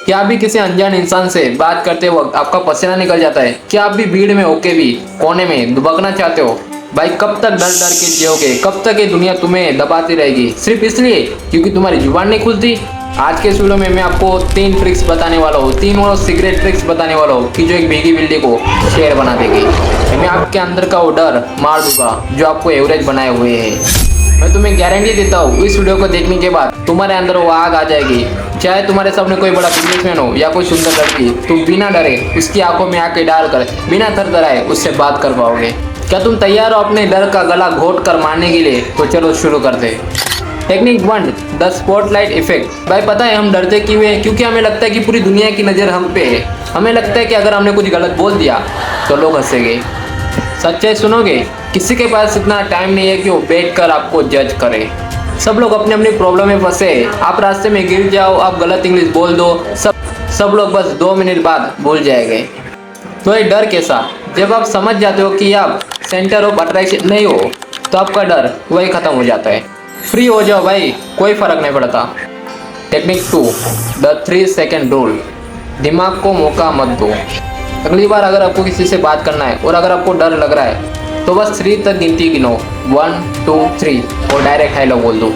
क्या आप भी किसी अनजान इंसान से बात करते वक्त आपका पसीना निकल जाता है? क्या आप भी भीड़ में होके भी कोने में दुबकना चाहते हो? भाई कब तक डर डर के जियोगे? कब तक ये दुनिया तुम्हें दबाती रहेगी सिर्फ इसलिए क्योंकि तुम्हारी जुबान नहीं खुलती? आज के इस वीडियो में मैं आपको 3 ट्रिक्स बताने वाला हूँ, 3 वो सीक्रेट ट्रिक्स बताने वाला हूँ कि जो एक भीगी बिल्ली को शेर बना देगी। मैं आपके अंदर का वो डर मार दूंगा जो आपको एवरेज बनाए हुए है। मैं तुम्हें गारंटी देता हूँ इस वीडियो को देखने के बाद तुम्हारे अंदर वो आग आ जाएगी। चाहे तुम्हारे सामने कोई बड़ा बिजनेसमैन हो या कोई सुंदर लड़की, तुम बिना डरे उसकी आंखों में आंखें डालकर बिना थरथराए उससे बात कर पाओगे। क्या तुम तैयार हो अपने डर का गला घोट कर मारने के लिए? तो चलो शुरू करते। Technique 1, the spotlight effect. भाई पता है हम डरते क्यों हैं? क्योंकि हमें लगता है कि पूरी दुनिया की नज़र हम पे है। हमें लगता है कि अगर हमने कुछ गलत बोल दिया तो लोग हंसेंगे। सच्चाई सुनोगे, किसी के पास इतना टाइम नहीं है कि वो बैठ कर आपको जज करे। सब लोग अपनी अपनी प्रॉब्लम में फंसे। आप रास्ते में गिर जाओ, आप गलत इंग्लिश बोल दो, सब लोग बस 2 मिनट बाद भूल जाएंगे। तो ये डर कैसा? जब आप समझ जाते हो कि आप सेंटर ऑफ अट्रैक्शन नहीं हो तो आपका डर वही खत्म हो जाता है। फ्री हो जाओ भाई, कोई फर्क नहीं पड़ता। Technique 2, the 3 second rule. दिमाग को मौका मत दो। अगली बार अगर आपको किसी से बात करना है और अगर आपको डर लग रहा है तो बस 3 तक गिनती गिनो, 1 2 3 और डायरेक्ट हेलो बोल दो।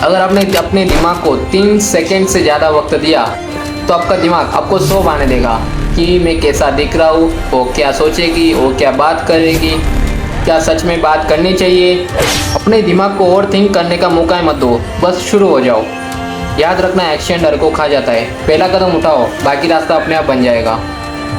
अगर आपने अपने दिमाग को 3 सेकेंड से ज़्यादा वक्त दिया तो आपका दिमाग आपको 100 बहाने देगा कि मैं कैसा दिख रहा हूँ, वो क्या सोचेगी, वो क्या बात करेगी, क्या सच में बात करनी चाहिए। अपने दिमाग को ओवर थिंक करने का मौका मत दो, बस शुरू हो जाओ। याद रखना, एक्शन डर को खा जाता है। पहला कदम उठाओ, बाकी रास्ता अपने आप बन जाएगा।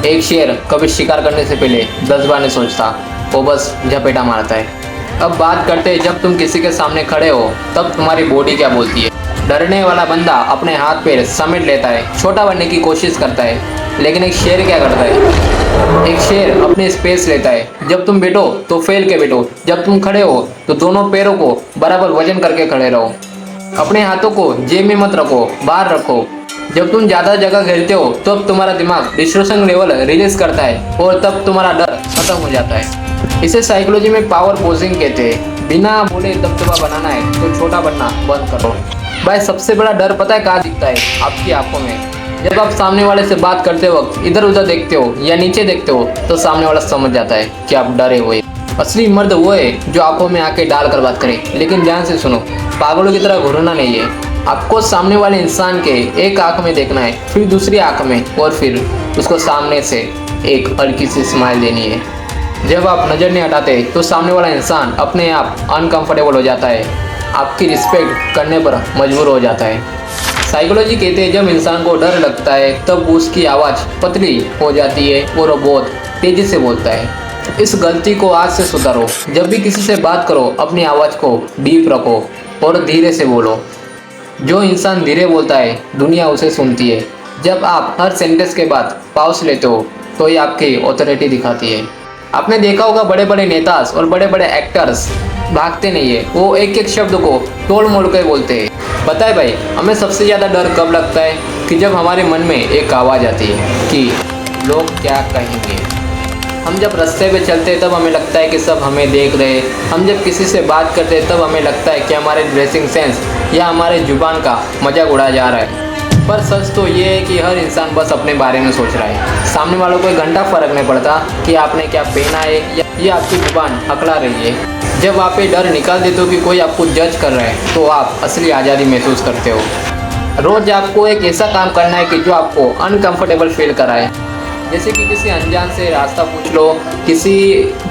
एक शेर कभी शिकार करने से पहले 10 बार नहीं सोचता, वो बस झपेटा मारता है। अब बात करते हैं जब तुम किसी के सामने खड़े हो तब तुम्हारी बॉडी क्या बोलती है। डरने वाला बंदा अपने हाथ पैर समेट लेता है, छोटा बनने की कोशिश करता है। लेकिन एक शेर क्या करता है? एक शेर अपनी स्पेस लेता है। जब तुम बैठो तो फैल के बैठो, जब तुम खड़े हो तो दोनों पैरों को बराबर वजन करके खड़े रहो। अपने हाथों को जेब में मत रखो, बाहर रखो। जब तुम ज़्यादा जगह घेरते हो तो अब तुम्हारा दिमाग डिस्ट्रेशन लेवल रिलीज करता है और तब तुम्हारा डर खत्म हो जाता है। इसे साइकोलॉजी में पावर पोजिंग कहते हैं। बिना बोले दबदबा बनाना है तो छोटा बनना बंद करो। भाई सबसे बड़ा डर पता है कहाँ दिखता है? आपकी आंखों में। जब आप सामने वाले से बात करते वक्त इधर उधर देखते हो या नीचे देखते हो तो सामने वाला समझ जाता है कि आप डरे हुए। असली मर्द वो है जो आंखों में आंखें डालकर बात करे। लेकिन ध्यान से सुनो, पागलों की तरह घूरना नहीं है। आपको सामने वाले इंसान के एक आंख में देखना है, फिर दूसरी आंख में और फिर उसको सामने से एक हल्की सी स्माइल देनी है। जब आप नज़र नहीं हटाते तो सामने वाला इंसान अपने आप अनकंफर्टेबल हो जाता है, आपकी रिस्पेक्ट करने पर मजबूर हो जाता है। साइकोलॉजी कहते हैं जब इंसान को डर लगता है तब उसकी आवाज़ पतली हो जाती है और वो बहुत तेज़ी से बोलता है। इस गलती को आज से सुधारो। जब भी किसी से बात करो अपनी आवाज़ को डीप रखो और धीरे से बोलो। जो इंसान धीरे बोलता है दुनिया उसे सुनती है। जब आप हर सेंटेंस के बाद पॉज लेते हो तो ये आपकी ऑथोरिटी दिखाती है। आपने देखा होगा बड़े बड़े नेता और बड़े बड़े एक्टर्स भागते नहीं है, वो एक एक शब्द को तोड़ मोड़ कर बोलते हैं। पता है भाई हमें सबसे ज़्यादा डर कब लगता है? कि जब हमारे मन में एक आवाज़ आती है कि लोग क्या कहेंगे। हम जब रास्ते पे चलते हैं तब हमें लगता है कि सब हमें देख रहे हैं। हम जब किसी से बात करते हैं तब हमें लगता है कि हमारे ड्रेसिंग सेंस या हमारे जुबान का मजाक उड़ाया जा रहा है। पर सच तो ये है कि हर इंसान बस अपने बारे में सोच रहा है। सामने वालों को एक घंटा फर्क नहीं पड़ता कि आपने क्या पहना है या आपकी जुबान अकड़ा रही है। जब आप ये डर निकाल देते हो कि कोई आपको जज कर रहा है तो आप असली आज़ादी महसूस करते हो। रोज़ आपको एक ऐसा काम करना है कि जो आपको अनकंफर्टेबल फील कराए। जैसे कि किसी अनजान से रास्ता पूछ लो, किसी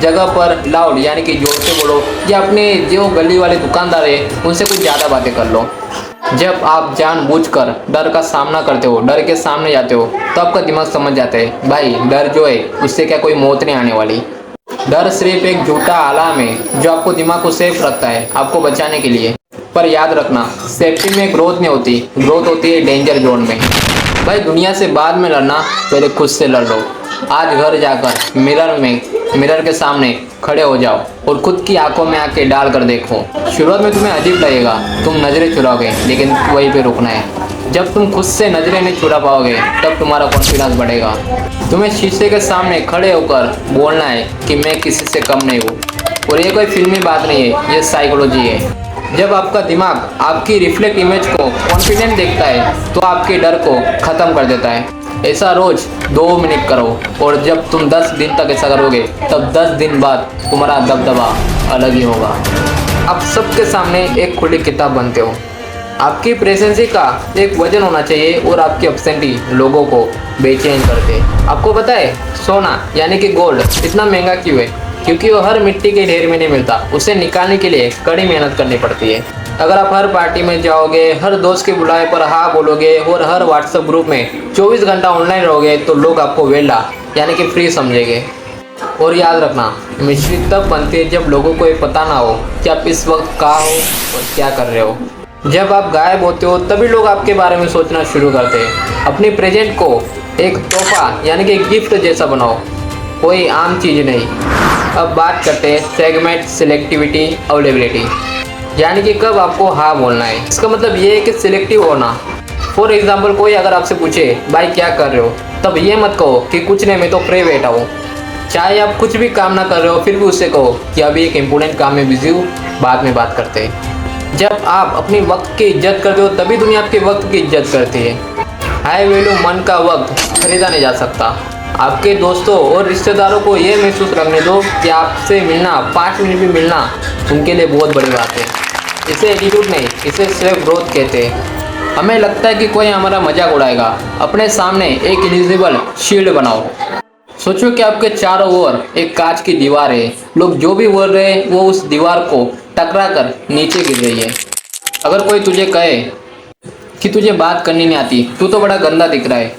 जगह पर लाउड यानी कि जोर से बोलो, या अपने जो गली वाले दुकानदार है उनसे कुछ ज़्यादा बातें कर लो। जब आप जानबूझकर डर का सामना करते हो, डर के सामने जाते हो तो आपका दिमाग समझ जाता है भाई डर जो है उससे क्या कोई मौत नहीं आने वाली। डर सिर्फ एक झूठा अलार्म है जो आपको दिमाग को सेफ रखता है, आपको बचाने के लिए। पर याद रखना, सेफ्टी में ग्रोथ नहीं होती, ग्रोथ होती है डेंजर जोन में। भाई दुनिया से बाद में लड़ना, पहले खुद से लड़ लो। आज घर जाकर मिरर के सामने खड़े हो जाओ और खुद की आंखों में आंखें डाल कर देखो। शुरुआत में तुम्हें अजीब लगेगा, तुम नज़रें चुराओगे, लेकिन वहीं पे रुकना है। जब तुम खुद से नज़रें नहीं चुरा पाओगे तब तुम्हारा कॉन्फिडेंस बढ़ेगा। तुम्हें शीशे के सामने खड़े होकर बोलना है कि मैं किसी से कम नहीं हूँ। और ये कोई फिल्मी बात नहीं है, ये साइकोलॉजी है। जब आपका दिमाग आपकी रिफ्लेक्ट इमेज को कॉन्फिडेंट देखता है तो आपके डर को ख़त्म कर देता है। ऐसा रोज 2 मिनट करो और जब तुम 10 दिन तक ऐसा करोगे तब 10 दिन बाद तुम्हारा दबदबा अलग ही होगा। आप सबके सामने एक खुली किताब बनते हो। आपकी प्रेजेंसी का एक वजन होना चाहिए और आपकी एब्सेंटी लोगों को बेचैन करते। आपको पता है सोना यानी कि गोल्ड इतना महंगा क्यों है? क्योंकि वो हर मिट्टी के ढेर में नहीं मिलता, उसे निकालने के लिए कड़ी मेहनत करनी पड़ती है। अगर आप हर पार्टी में जाओगे, हर दोस्त के बुलाए पर हाँ बोलोगे और हर व्हाट्सएप ग्रुप में 24 घंटा ऑनलाइन रहोगे तो लोग आपको वेला यानी कि फ्री समझेंगे। और याद रखना, मिश्री तब बनती है जब लोगों को ये पता ना हो कि आप इस वक्त कहाँ हो और क्या कर रहे हो। जब आप गायब होते हो तभी लोग आपके बारे में सोचना शुरू करते हैं। अपनी प्रेजेंट को एक तोहफा यानी कि गिफ्ट जैसा बनाओ, कोई आम चीज़ नहीं। अब बात करते हैं सेगमेंट, सिलेक्टिविटी, अवेलेबिलिटी, यानी कि कब आपको हाँ बोलना है। इसका मतलब ये है कि सिलेक्टिव होना। फॉर एग्जाम्पल, कोई अगर आपसे पूछे भाई क्या कर रहे हो, तब ये मत कहो कि कुछ नहीं मैं तो फ्री बैठा हूँ। चाहे आप कुछ भी काम ना कर रहे हो फिर भी उससे कहो कि अभी एक इम्पोर्टेंट काम में बिजी हूँ, बाद में बात करते हैं। जब आप अपनी वक्त की इज्जत करते हो तभी दुनिया आपके वक्त की इज्जत करती है। हाई वैल्यू मन का वक्त खरीदा नहीं जा सकता। आपके दोस्तों और रिश्तेदारों को ये महसूस रखने दो कि आपसे मिलना, 5 मिनट भी मिलना उनके लिए बहुत बड़ी बात है। इसे एटीट्यूड नहीं, इसे सिर्फ ग्रोथ कहते हैं। हमें लगता है कि कोई हमारा मजाक उड़ाएगा, अपने सामने एक इनविजिबल शील्ड बनाओ। सोचो कि आपके चारों ओर एक कांच की दीवार है, लोग जो भी बोल रहे हैं वो उस दीवार को टकरा कर नीचे गिर रही है। अगर कोई तुझे कहे कि तुझे बात करनी नहीं आती, तू तो बड़ा गंदा दिख रहा है,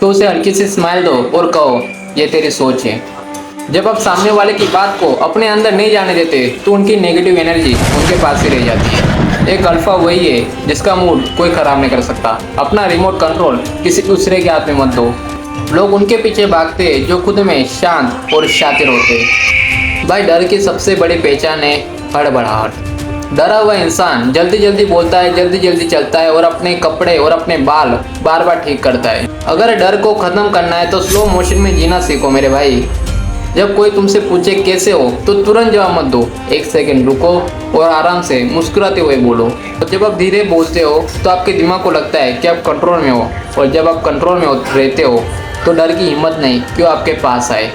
तो उसे हल्की सी स्माइल दो और कहो ये तेरी सोच है। जब आप सामने वाले की बात को अपने अंदर नहीं जाने देते तो उनकी नेगेटिव एनर्जी उनके पास ही रह जाती है। एक अल्फा वही है जिसका मूड कोई ख़राब नहीं कर सकता। अपना रिमोट कंट्रोल किसी दूसरे के हाथ में मत दो। लोग उनके पीछे भागते हैं जो खुद में शांत और शातिर होते हैं। भाई डर की सबसे बड़ी पहचान है हड़बड़ाहट। डरा हुआ इंसान जल्दी जल्दी बोलता है, जल्दी जल्दी चलता है और अपने कपड़े और अपने बाल बार बार ठीक करता है। अगर डर को ख़त्म करना है तो स्लो मोशन में जीना सीखो मेरे भाई। जब कोई तुमसे पूछे कैसे हो तो तुरंत जवाब मत दो, 1 सेकंड रुको और आराम से मुस्कुराते हुए बोलो। और जब आप धीरे बोलते हो तो आपके दिमाग को लगता है कि आप कंट्रोल में हो, और जब आप कंट्रोल में रहते हो तो डर की हिम्मत नहीं क्यों आपके पास आए।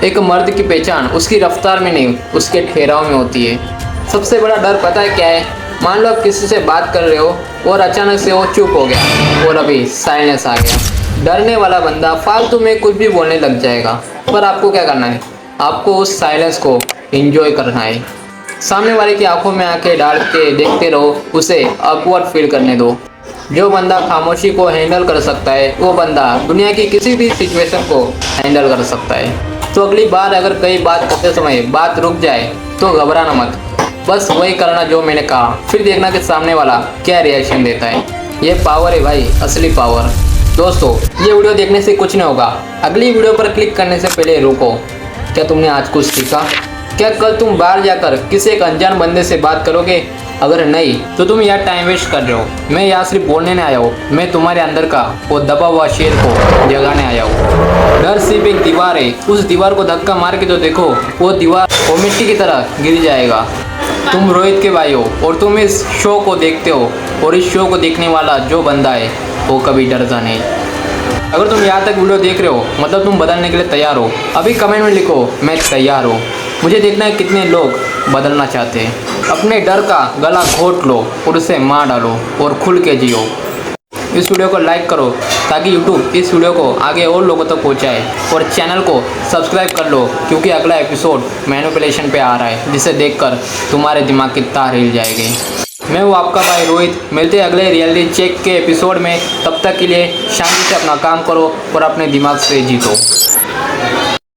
एक मर्द की पहचान उसकी रफ्तार में नहीं, उसके ठहराव में होती है। सबसे बड़ा डर पता है क्या है? मान लो आप किसी से बात कर रहे हो और अचानक से वो चुप हो गया और अभी साइलेंस आ गया। डरने वाला बंदा फालतू में कुछ भी बोलने लग जाएगा, पर आपको क्या करना है? आपको उस साइलेंस को एंजॉय करना है। सामने वाले की आंखों में आंखें डाल के देखते रहो, उसे अपवर्ड फील करने दो। जो बंदा खामोशी को हैंडल कर सकता है वो बंदा दुनिया की किसी भी सिचुएशन को हैंडल कर सकता है। तो अगली बार अगर कई बात करते समय बात रुक जाए तो घबराना मत, बस वही करना जो मैंने कहा, फिर देखना कि सामने वाला क्या रिएक्शन देता है। ये पावर है भाई, असली पावर। दोस्तों ये वीडियो देखने से कुछ नहीं होगा, अगली वीडियो पर क्लिक करने से पहले रुको। क्या तुमने आज कुछ सीखा? क्या कल तुम बाहर जाकर किसी एक अनजान बंदे से बात करोगे? अगर नहीं तो तुम यार टाइम वेस्ट कर रहे हो। मैं यहाँ सिर्फ बोलने नहीं आया हूँ, मैं तुम्हारे अंदर का वो दबा हुआ शेर को जगाने आया हूँ। डर सिर्फ एक दीवार है, उस दीवार को धक्का मार के तो देखो, वो दीवार वो मिट्टी की तरह गिर जाएगा। तुम रोहित के भाई हो और तुम इस शो को देखते हो, और इस शो को देखने वाला जो बंदा है वो कभी डरता नहीं। अगर तुम यहाँ तक वीडियो देख रहे हो मतलब तुम बदलने के लिए तैयार हो। अभी कमेंट में लिखो मैं तैयार हूँ। मुझे देखना है कितने लोग बदलना चाहते हैं। अपने डर का गला घोट लो और उसे मार डालो और खुल के जियो। इस वीडियो को लाइक करो ताकि YouTube इस वीडियो को आगे और लोगों तक पहुंचाए, और चैनल को सब्सक्राइब कर लो क्योंकि अगला एपिसोड मैनिपुलेशन पे आ रहा है, जिसे देखकर तुम्हारे दिमाग की तार हिल जाएगी। मैं हूँ आपका भाई रोहित। मिलते हैं अगले रियलिटी चेक के एपिसोड में। तब तक के लिए शांति से अपना काम करो और अपने दिमाग से जीतो।